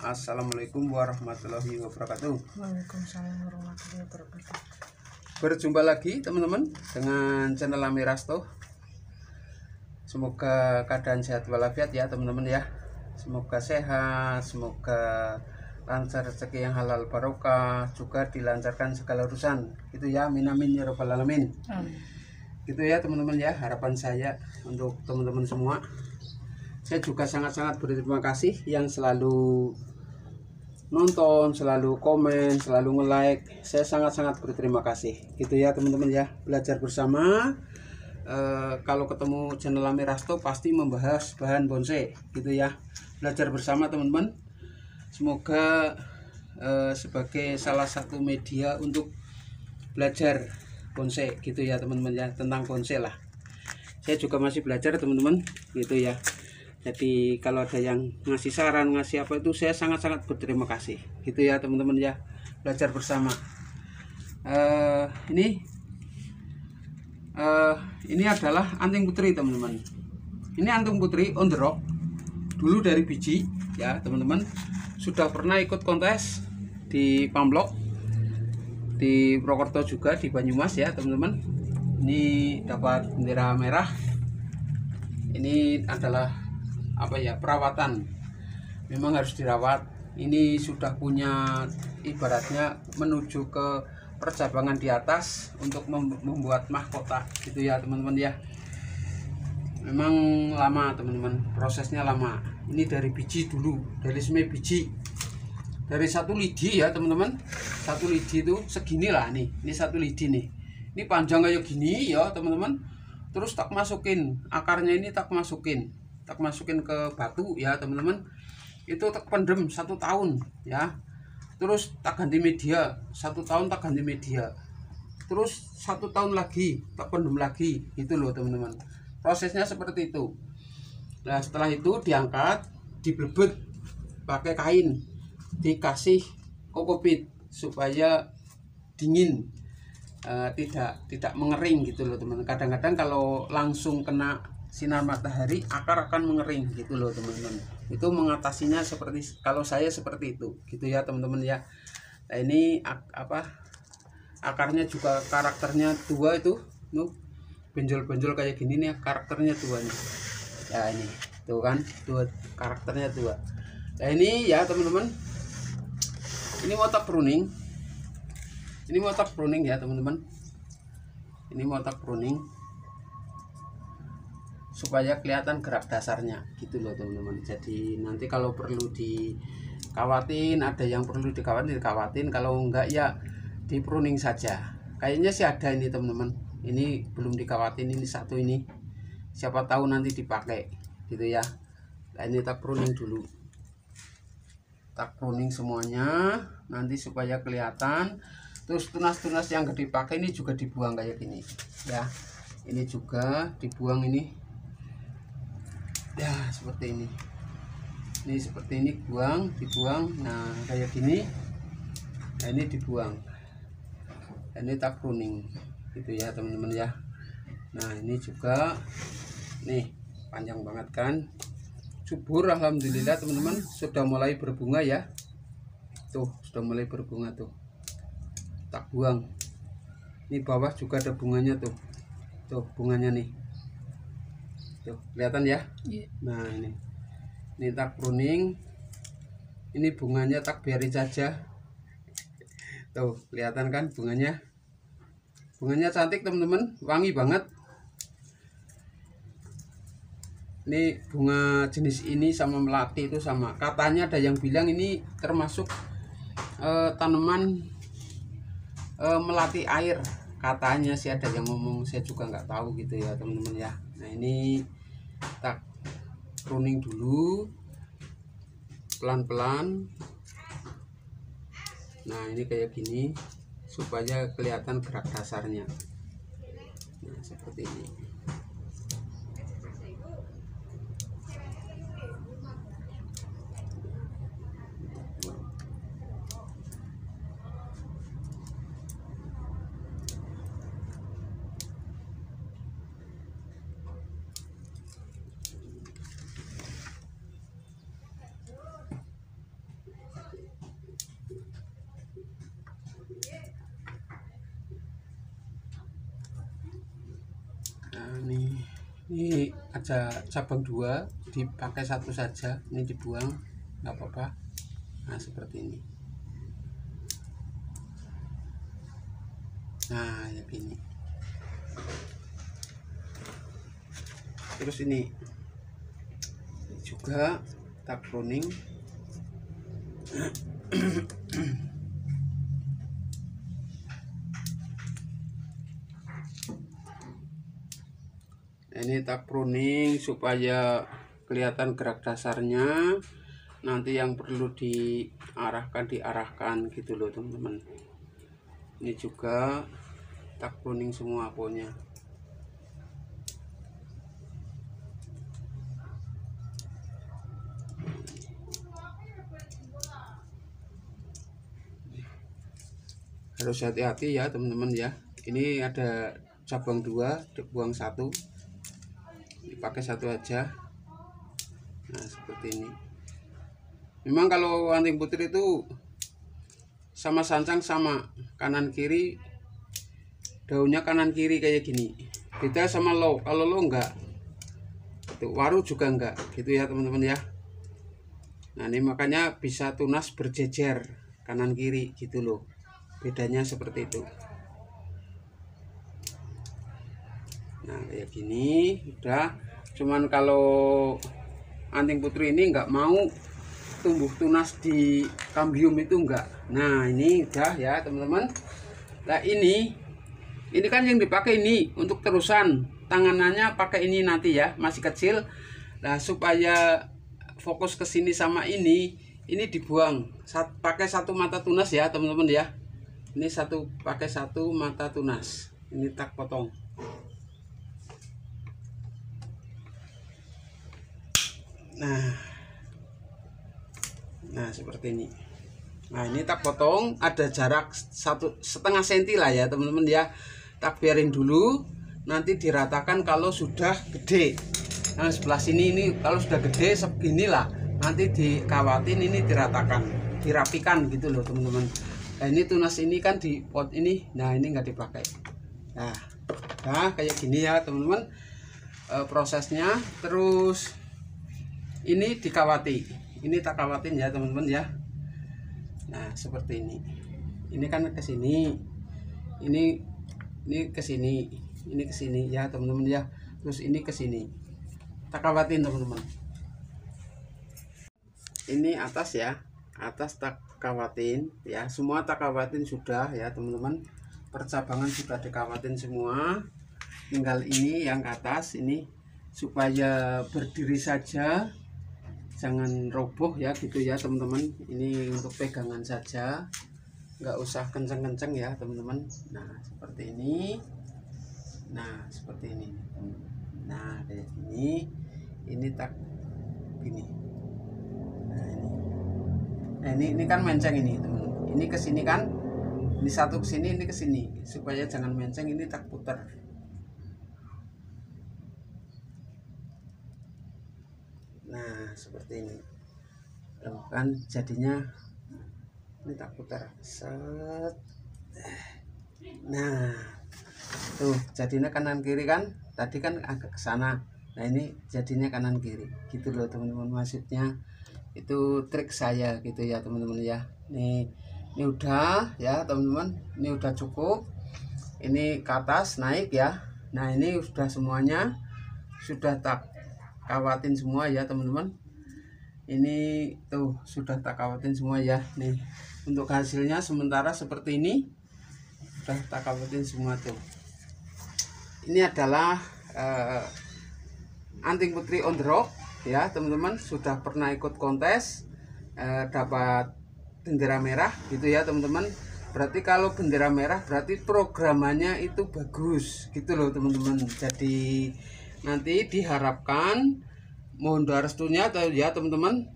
Assalamualaikum warahmatullahi wabarakatuh. Waalaikumsalam warahmatullahi wabarakatuh. Berjumpa lagi teman-teman dengan channel Amirasto. Semoga keadaan sehat walafiat ya teman-teman ya. Semoga sehat, semoga lancar rezeki yang halal barokah, juga dilancarkan segala urusan. Itu ya, amin amin ya rabbal alamin. Gitu ya teman-teman ya, harapan saya untuk teman-teman semua. Saya juga sangat-sangat berterima kasih yang selalu nonton, selalu komen, selalu nge-like. Saya sangat-sangat berterima kasih. Gitu ya teman-teman ya. Belajar bersama. Kalau ketemu channel Amirasto pasti membahas bahan bonsai. Gitu ya. Belajar bersama teman-teman. Semoga sebagai salah satu media untuk belajar bonsai. Gitu ya teman-teman ya. Tentang bonsai lah. Saya juga masih belajar teman-teman. Gitu ya. Jadi kalau ada yang ngasih saran, ngasih apa itu, saya sangat-sangat berterima kasih. Gitu ya teman-teman ya. Belajar bersama. Ini adalah anting putri teman-teman. Ini anting putri on the rock. Dulu dari biji ya teman-teman. Sudah pernah ikut kontes di Pamblok, di Purwokerto juga, di Banyumas ya teman-teman. Ini dapat bendera merah. Ini adalah perawatan. Memang harus dirawat. Ini sudah punya ibaratnya menuju ke percabangan di atas untuk membuat mahkota gitu ya teman-teman ya. Memang lama teman-teman, prosesnya lama. Ini dari biji dulu, dari semai biji, dari satu lidi ya teman-teman. Satu lidi itu segini lah nih. Ini satu lidi nih. Ini panjang kayak gini ya teman-teman. Terus tak masukin akarnya, ini tak masukin ke batu ya teman-teman. Itu tak pendem 1 tahun ya. Terus tak ganti media 1 tahun, tak ganti media. Terus 1 tahun lagi tak pendem lagi gitu loh teman-teman. Prosesnya seperti itu. Nah setelah itu diangkat, diblebet pakai kain, dikasih kokopit supaya dingin, tidak mengering gitu loh teman-teman. Kadang-kadang kalau langsung kena sinar matahari akar akan mengering gitu loh teman-teman. Itu mengatasinya seperti, kalau saya seperti itu gitu ya teman-teman ya. Nah ini akarnya juga karakternya tua itu, benjol-benjol kayak gini nih karakternya tua nih ya. Ini tuh kan, tuh karakternya tua. Nah ini ya teman-teman, ini motak pruning. Ini motak pruning ya teman-teman. Ini motak pruning supaya kelihatan gerak dasarnya gitu loh teman-teman. Jadi nanti kalau perlu dikawatin, ada yang perlu dikawatin, kalau enggak ya di pruning saja. Kayaknya sih ada ini teman-teman. Ini belum dikawatin, ini satu ini. Siapa tahu nanti dipakai gitu ya. Nah ini tak pruning dulu. Tak pruning semuanya nanti supaya kelihatan. Terus tunas-tunas yang gede dipakai ini juga dibuang kayak gini ya. Ini juga dibuang ini. Ya seperti ini. Ini seperti ini dibuang. Nah kayak gini. Nah ini dibuang. Ini tak pruning gitu ya teman-teman ya. Nah ini juga nih panjang banget kan, subur alhamdulillah teman-teman. Sudah mulai berbunga ya. Tuh sudah mulai berbunga tuh. Tak buang. Ini bawah juga ada bunganya tuh. Tuh bunganya nih. Tuh kelihatan ya. Nah ini tak pruning. Ini bunganya tak biarin saja. Tuh kelihatan kan bunganya. Bunganya cantik teman-teman, wangi banget. Ini bunga jenis ini sama melati itu sama. Katanya ada yang bilang ini termasuk tanaman melati air. Katanya sih ada yang ngomong, saya juga nggak tahu gitu ya teman-teman ya. Nah ini tak pruning dulu pelan-pelan. Nah ini kayak gini supaya kelihatan gerak dasarnya. Nah seperti ini. Ini ada cabang 2, dipakai satu saja, ini dibuang nggak apa-apa. Nah seperti ini. Nah ya gini. Terus ini juga tak pruning. Ini tak pruning supaya kelihatan gerak dasarnya. Nanti yang perlu diarahkan gitu loh teman-teman. Ini juga tak pruning semua pokoknya. Harus hati-hati ya teman-teman ya. Ini ada cabang 2, dibuang 1, dipakai 1 aja. Nah seperti ini. Memang kalau anting putri itu sama sancang sama, kanan kiri, daunnya kanan kiri kayak gini. Beda sama low, kalau low enggak, itu waru juga enggak gitu ya teman-teman ya. Nah ini makanya bisa tunas berjejer kanan kiri gitu loh, bedanya seperti itu. Nah kayak gini udah. Cuman kalau anting putri ini enggak mau tumbuh tunas di kambium itu enggak. Nah ini udah ya teman-teman. Nah ini kan yang dipakai ini untuk terusan, tanganannya pakai ini nanti ya, masih kecil. Nah supaya fokus ke sini sama ini dibuang, pakai 1 mata tunas ya teman-teman ya. Ini pakai 1 mata tunas, ini tak potong. Nah seperti ini. Nah ini tak potong, ada jarak 1,5 cm lah ya teman-teman ya. Tak biarin dulu, nanti diratakan kalau sudah gede. Nah sebelah sini ini kalau sudah gede seginilah, nanti dikawatin ini diratakan, dirapikan gitu loh teman-teman. Nah ini tunas ini kan di pot ini, nah ini nggak dipakai. Nah kayak gini ya teman-teman prosesnya. Terus ini dikawati, ini tak kawatin ya teman-teman ya. Nah seperti ini. Ini kan ke sini, ini ke sini, ini ke sini ya teman-teman ya. Terus ini ke sini, tak kawatin teman-teman. Ini atas ya, atas tak kawatin ya, semua tak kawatin sudah ya teman-teman. Percabangan sudah dikawatin semua, tinggal ini yang ke atas ini supaya berdiri saja, jangan roboh ya gitu ya teman-teman. Ini untuk pegangan saja, nggak usah kenceng-kenceng ya teman-teman. Nah seperti ini. Nah seperti ini. Nah kayak gini. Ini tak gini. Nah ini kan menceng ini teman-teman. Ini ke sini kan. Ini satu ke sini, ini ke sini. Supaya jangan menceng, ini tak putar. Nah seperti ini. Kan jadinya ini tak putar. Set. Nah tuh jadinya kanan kiri kan, tadi kan agak ke sana. Nah ini jadinya kanan kiri gitu loh teman-teman. Maksudnya itu trik saya gitu ya teman-teman ya. Ini udah ya teman-teman, ini udah cukup. Ini ke atas naik ya. Nah ini sudah semuanya sudah tak kawatin semua ya teman-teman. Ini tuh sudah tak kawatin semua ya. Nih untuk hasilnya sementara seperti ini, sudah tak kawatin semua tuh. Ini adalah anting putri on the rock ya teman-teman. Sudah pernah ikut kontes, dapat bendera merah gitu ya teman-teman. Berarti kalau bendera merah berarti programannya itu bagus gitu loh teman-teman. Jadi nanti diharapkan, mohon doa restunya ya teman-teman,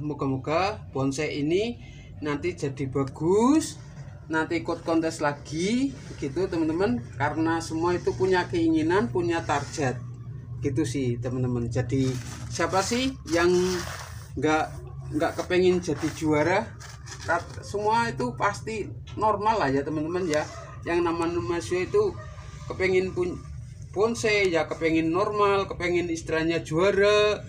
moga-moga bonsai ini nanti jadi bagus, nanti ikut kontes lagi gitu teman-teman. Karena semua itu punya keinginan, punya target gitu sih teman-teman. Jadi siapa sih yang nggak kepengen jadi juara? Semua itu pasti normal lah ya teman-teman ya. Yang namanya manusia itu kepengen bonsai ya, kepengen normal, kepengen istilahnya juara,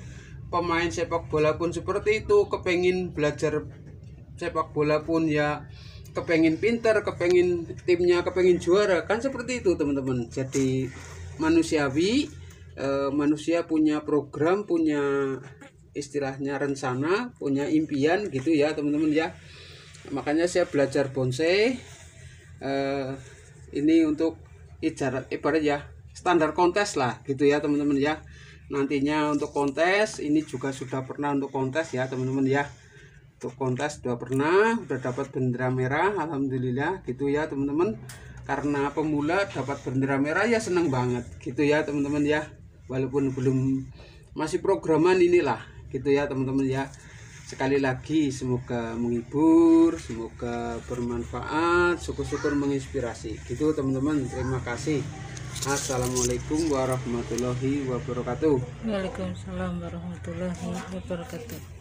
pemain sepak bola pun seperti itu, kepengen belajar sepak bola pun ya kepengen pinter, kepengen timnya kepengen juara, kan seperti itu teman-teman. Jadi manusiawi, manusia punya program, punya istilahnya rencana, punya impian gitu ya teman-teman ya. Makanya saya belajar bonsai ini untuk ibarat ya standar kontes lah gitu ya teman-teman ya. Nantinya untuk kontes ini juga sudah pernah untuk kontes ya teman-teman ya. Untuk kontes sudah pernah, udah dapat bendera merah, alhamdulillah gitu ya teman-teman. Karena pemula dapat bendera merah ya senang banget gitu ya teman-teman ya. Walaupun belum masih programan inilah gitu ya teman-teman ya. Sekali lagi semoga menghibur, semoga bermanfaat, syukur-syukur menginspirasi gitu teman-teman. Terima kasih. Assalamualaikum warahmatullahi wabarakatuh. Waalaikumsalam warahmatullahi wabarakatuh.